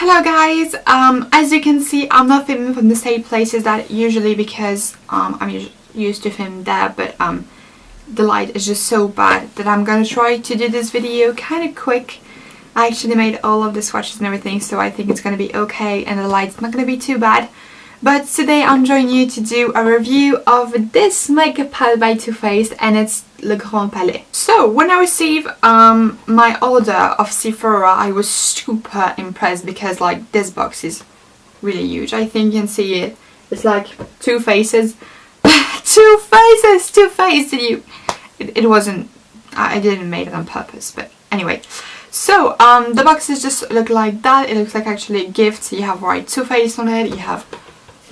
Hello guys, as you can see I'm not filming from the same places that usually because I'm used to film there, but the light is just so bad that I'm gonna try to do this video kind of quick. I actually made all of the swatches and everything, so I think it's gonna be okay and the light's not gonna be too bad. But today I'm joining you to do a review of this makeup palette by Too Faced, and it's Le Grand Palais. So when I received my order of Sephora, I was super impressed because like this box is really huge. I think you can see it. It's like two faces. Two faces! Two faces! It wasn't... I didn't make it on purpose, but anyway. So the boxes just look like that. It looks like actually a gift. You have white Too Faced on it. You have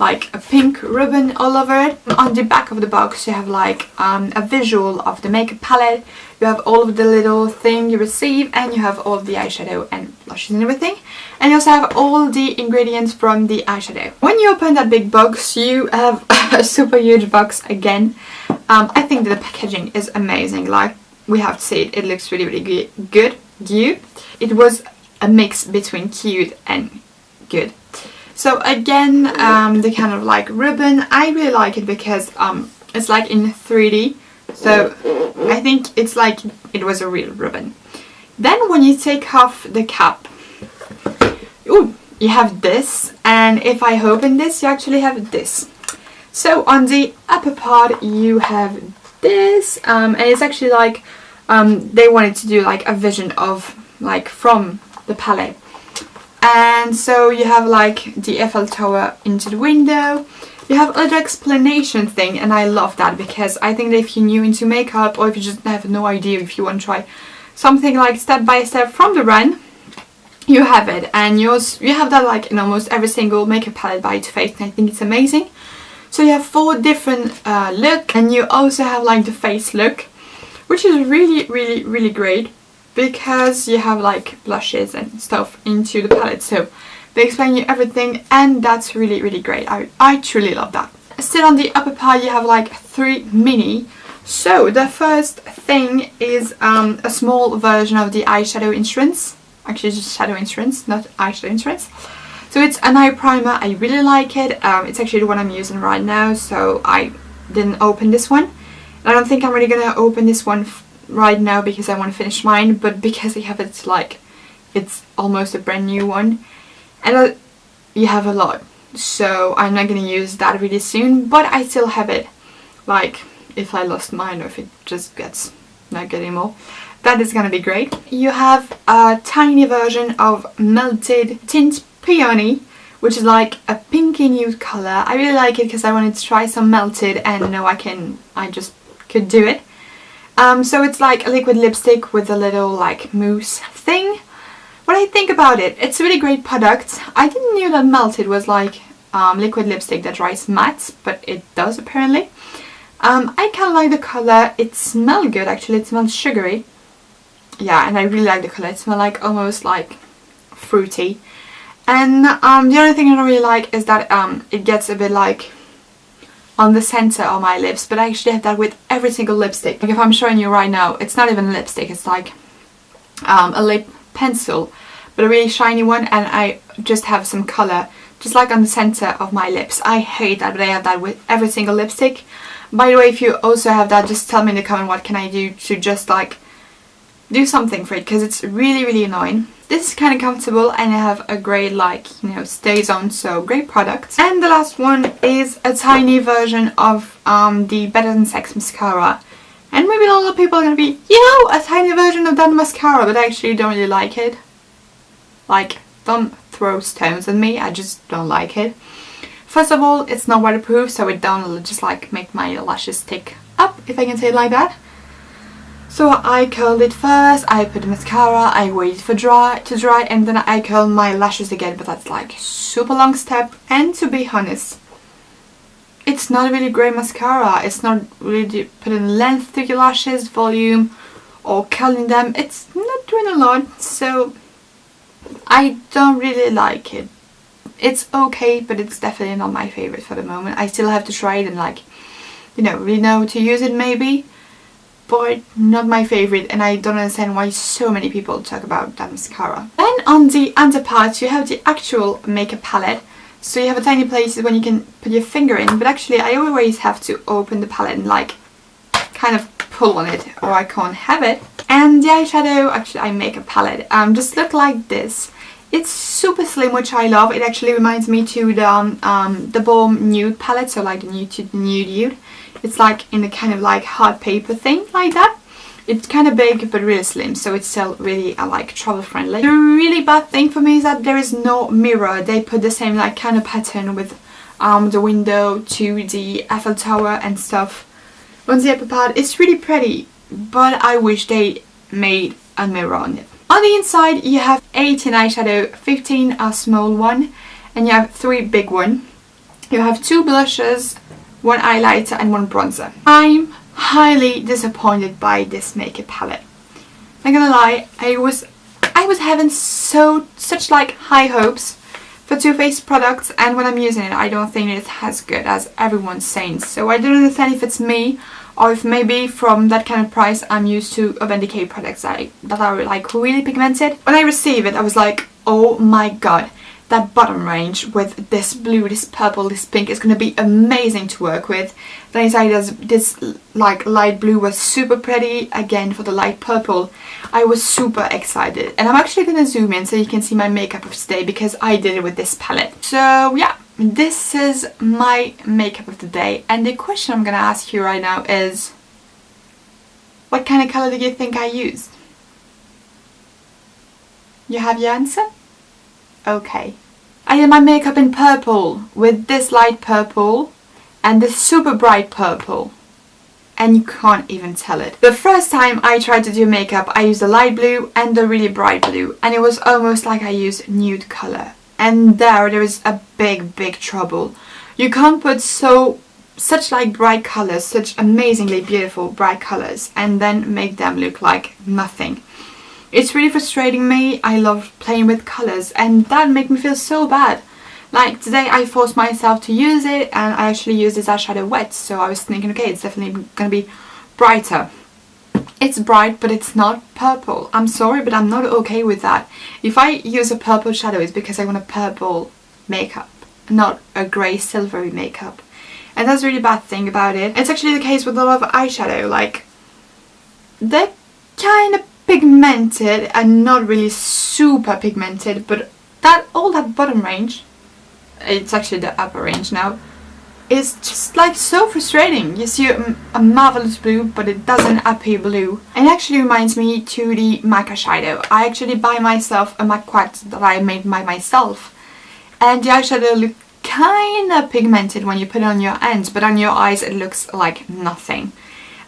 like a pink ribbon all over it. On the back of the box you have like a visual of the makeup palette. You have all of the little thing you receive, and you have all of the eyeshadow and blushes and everything, and you also have all the ingredients from the eyeshadow. When you open that big box you have a super huge box again. I think that the packaging is amazing. Like, we have to say it looks really good. It was a mix between cute and good. So again, the kind of like ribbon, I really like it because it's like in 3D, so I think it's like it was a real ribbon. Then when you take off the cap, ooh, you have this, and if I open this you actually have this. So on the upper part you have this, and it's actually like they wanted to do like a vision of like from the Palais. And so you have like the Eiffel Tower into the window. You have a little explanation thing, and I love that because I think that if you're new into makeup, or if you just have no idea if you want to try something like step by step from the brand, you have it. And you have that like in almost every single makeup palette by Too Faced, and I think it's amazing. So you have 4 different looks, and you also have like the face look, which is really great, because you have like blushes and stuff into the palette, so they explain you everything, and that's really great. I truly love that. Still on the upper part you have like 3 mini. So the first thing is a small version of the eyeshadow insurance. Actually just shadow insurance, not eyeshadow insurance. So it's an eye primer. I really like it. It's actually the one I'm using right now, so I didn't open this one. I don't think I'm really gonna open this one right now because I want to finish mine, but because I have it like it's almost a brand new one, and you have a lot, so I'm not gonna use that really soon, but I still have it. Like if I lost mine, or if it just gets not good anymore, that is gonna be great. You have a tiny version of Melted Tint Peony, which is like a pinky nude color. I really like it because I wanted to try some melted, and now I just could do it. So it's like a liquid lipstick with a little like mousse thing. What I think about it, it's a really great product. I didn't know that Melted was like liquid lipstick that dries matte, but it does apparently. I kind of like the color. It smells good actually. It smells sugary. Yeah, and I really like the color. It smells like almost like fruity. And the only thing I don't really like is that it gets a bit like on the center of my lips, but I actually have that with every single lipstick. Like if I'm showing you right now, it's not even lipstick, it's like a lip pencil, but a really shiny one, and I just have some color just like on the center of my lips. I hate that, but I have that with every single lipstick. By the way, if you also have that, just tell me in the comment what can I do to just like do something for it, because it's really annoying. This is kind of comfortable, and I have a great like, you know, stays on, so great product. And the last one is a tiny version of the Better Than Sex mascara. And maybe a lot of people are gonna be, yo, a tiny version of that mascara, but I actually don't really like it. Like, don't throw stones at me, I just don't like it. First of all, it's not waterproof, so it don't just like make my lashes stick up, if I can say it like that. So I curled it first, I put the mascara, I waited for to dry, and then I curled my lashes again, but that's like super long step. And to be honest, it's not a really great mascara. It's not really putting length to your lashes, volume, or curling them. It's not doing a lot, so I don't really like it. It's okay, but it's definitely not my favorite for the moment. I still have to try it and like, you know, really know to use it maybe. but not my favorite, and I don't understand why so many people talk about that mascara. Then on the underpart you have the actual makeup palette. So you have a tiny places when you can put your finger in, but actually I always have to open the palette and like kind of pull on it or I can't have it. And the eyeshadow, actually I make a palette, just look like this. It's super slim, which I love. It actually reminds me to the Balm Nude palette, so like the nude. It's like in a kind of like hard paper thing like that. It's kind of big but really slim, so it's still really like travel friendly. The really bad thing for me is that there is no mirror. They put the same like kind of pattern with the window to the Eiffel Tower and stuff on the upper part. It's really pretty, but I wish they made a mirror on it. On the inside you have 18 eyeshadow, 15 a small one, and you have 3 big one. You have 2 blushes, 1 highlighter and 1 bronzer. I'm highly disappointed by this makeup palette. Not gonna lie, I was having such like high hopes for Too Faced products, and when I'm using it I don't think it's as good as everyone's saying. So I don't understand if it's me or if maybe from that kind of price I'm used to Urban Decay products that are like really pigmented. When I received it I was like, oh my god, that bottom range with this blue, this purple, this pink is going to be amazing to work with. Then inside this like light blue was super pretty. Again for the light purple I was super excited, and I'm actually going to zoom in so you can see my makeup of today because I did it with this palette. So yeah, this is my makeup of the day, and the question I'm going to ask you right now is, what kind of color do you think I used? You have your answer? Okay. I did my makeup in purple with this light purple and this super bright purple, and you can't even tell it. The first time I tried to do makeup I used a light blue and a really bright blue, and it was almost like I used nude color. And there is a big trouble. You can't put such like bright colors, such amazingly beautiful bright colors, and then make them look like nothing. It's really frustrating me. I love playing with colors, and that made me feel so bad. Like today I forced myself to use it, and I actually used this eyeshadow wet, so I was thinking, okay, it's definitely gonna be brighter. It's bright, but it's not purple. I'm sorry, but I'm not okay with that. If I use a purple shadow, it's because I want a purple makeup, not a grey silvery makeup. And that's a really bad thing about it. It's actually the case with a lot of eyeshadow. Like, they're kind of pigmented and not really super pigmented, but all that bottom range, it's actually the upper range now, is just like so frustrating. You see a marvelous blue, but it doesn't appear blue. And it actually reminds me to the MAC eyeshadow. I actually buy myself a MAC quad that I made by myself, and the eyeshadow look kind of pigmented when you put it on your hands, but on your eyes it looks like nothing.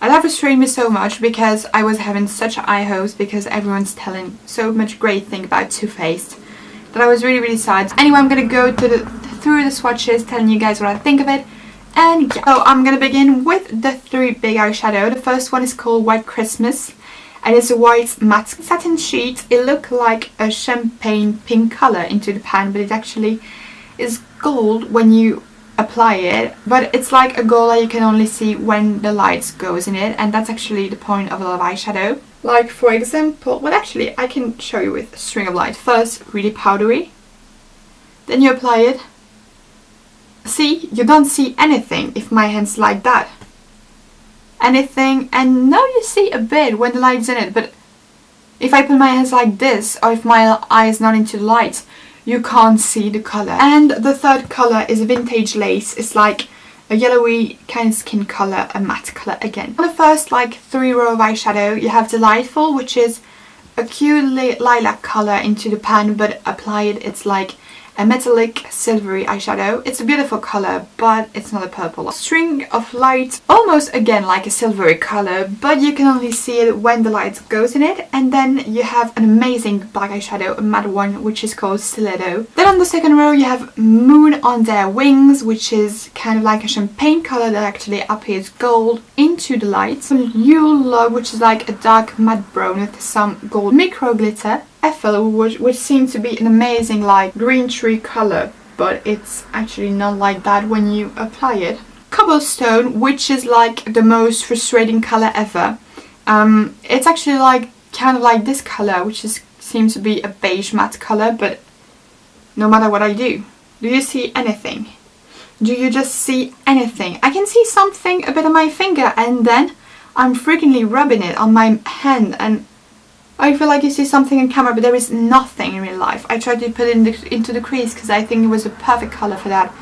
And that frustrated me so much because I was having such eye hopes because everyone's telling so much great thing about Too Faced that I was really sad. Anyway, I'm gonna go through the swatches, telling you guys what I think of it. And yeah, so I'm gonna begin with the 3 big eyeshadow. The first one is called White Christmas, and it's a white matte satin sheet. It looks like a champagne pink color into the pan, but it actually is gold when you apply it, but it's like a gold that you can only see when the light goes in it, and that's actually the point of a lot of eyeshadow. Like for example, well actually I can show you with a string of light. First really powdery, then you apply it. See, you don't see anything if my hand's like that. Anything, and now you see a bit when the light's in it, but if I put my hands like this, or if my eye is not into the light, you can't see the color. And the third color is Vintage Lace. It's like a yellowy kind of skin color, a matte color again. On the first like 3 row of eyeshadow, you have Delightful, which is a cute lilac color into the pan, but applied it's like a metallic silvery eyeshadow. It's a beautiful color, but it's not a purple. A string of light, almost again like a silvery color, but you can only see it when the light goes in it. And then you have an amazing black eyeshadow, a matte one, which is called Stiletto. Then on the second row you have Moon on Their Wings, which is kind of like a champagne color that actually appears gold into the light. Yule Log, which is like a dark matte brown with some gold micro glitter. Ethel, which seems to be an amazing like green tree color, but it's actually not like that when you apply it. Cobblestone, which is like the most frustrating color ever. It's actually like kind of like this color, which seems to be a beige matte color, but no matter what I do you see anything? Do you just see anything? I can see something a bit on my finger, and then I'm freakingly rubbing it on my hand, and I feel like you see something in camera, but there is nothing in real life. I tried to put it into the crease because I think it was a perfect color for that,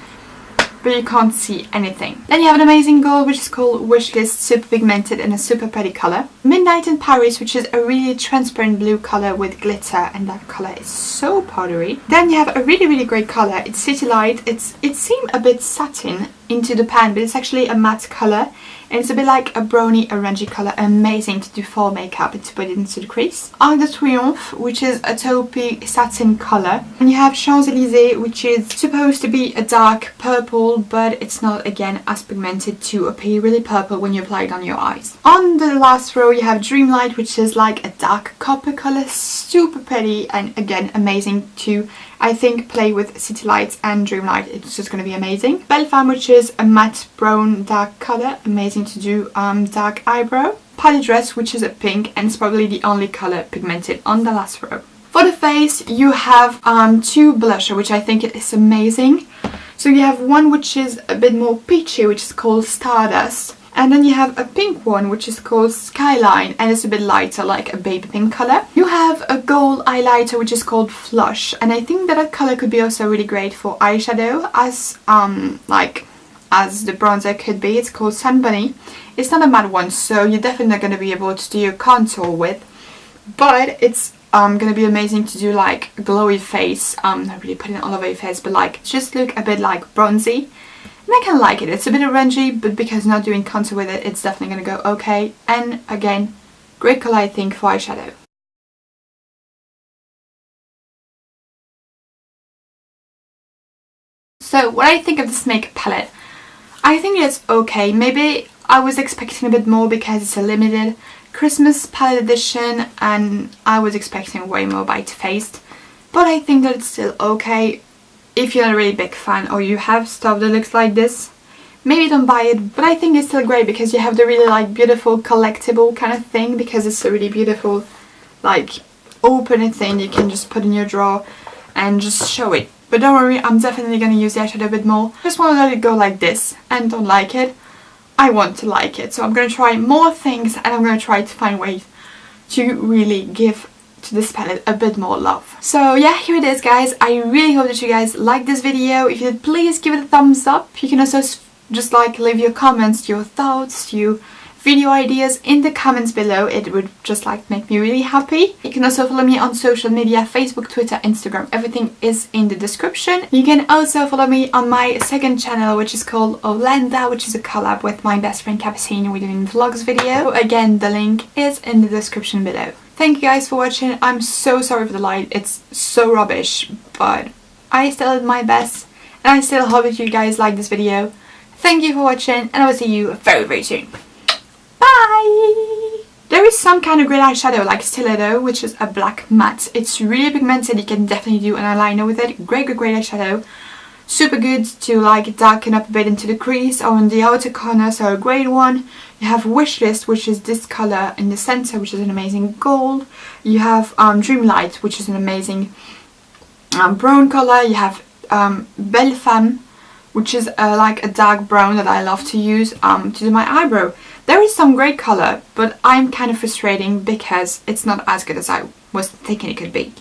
but you can't see anything. Then you have an amazing gold, which is called Wishlist, super pigmented and a super pretty color. Midnight in Paris, which is a really transparent blue color with glitter, and that color is so powdery. Then you have a really great color. It's City Light. It seemed a bit satin into the pan, but it's actually a matte color, and it's a bit like a brownie orangey color. Amazing to do fall makeup and to put it into the crease. Arc de Triomphe, which is a taupey satin color. And you have Champs-Élysées, which is supposed to be a dark purple, but it's not, again, as pigmented to appear really purple when you apply it on your eyes. On the last row you have Dreamlight, which is like a dark copper color, super pretty, and again amazing to, I think, play with City Lights and Dreamlight. It's just going to be amazing. Belle Femme, which is a matte brown dark color, amazing to do dark eyebrow. Palais Dress, which is a pink, and it's probably the only color pigmented on the last row. For the face you have two blusher, which I think is amazing. So you have one which is a bit more peachy, which is called Stardust. And then you have a pink one, which is called Skyline, and it's a bit lighter, like a baby pink color. You have a gold highlighter, which is called Flush, and I think that color could be also really great for eyeshadow, as the bronzer could be. It's called Sun Bunny. It's not a matte one, so you're definitely not going to be able to do your contour with, but it's going to be amazing to do like a glowy face. Not really putting it all over your face, but like just look a bit like bronzy. And I kind of like it. It's a bit orangey, but because not doing contour with it, it's definitely going to go okay. And again, great color I think for eyeshadow. So what I think of this makeup palette, I think it's okay. Maybe I was expecting a bit more because it's a limited Christmas palette edition, and I was expecting way more by Too Faced. But I think that it's still okay. If you're not a really big fan or you have stuff that looks like this, maybe don't buy it, but I think it's still great because you have the really like beautiful collectible kind of thing, because it's a really beautiful like open thing you can just put in your drawer and just show it. But don't worry, I'm definitely going to use the eyeshadow a bit more. Just want to let it go like this, and don't like it, I want to like it. So I'm going to try more things, and I'm going to try to find ways to really give to this palette a bit more love. So yeah, here it is guys. I really hope that you guys liked this video. If you did, please give it a thumbs up. You can also just like leave your comments, your thoughts, your video ideas in the comments below. It would just like make me really happy. You can also follow me on social media, Facebook, Twitter, Instagram. Everything is in the description. You can also follow me on my second channel, which is called Olenda, which is a collab with my best friend Capucine. We're doing vlogs video. Again, the link is in the description below. Thank you guys for watching. I'm so sorry for the light. It's so rubbish, but I still did my best, and I still hope that you guys like this video. Thank you for watching, and I will see you very soon. Bye! There is some kind of great eyeshadow like Stiletto, which is a black matte. It's really pigmented. You can definitely do an eyeliner with it. Great eyeshadow. Super good to like darken up a bit into the crease or in the outer corner, so a great one. You have Wishlist, which is this color in the center, which is an amazing gold. You have Dreamlight, which is an amazing brown color. You have Belle Femme, which is like a dark brown that I love to use to do my eyebrow. There is some great color, but I'm kind of frustrating because it's not as good as I was thinking it could be.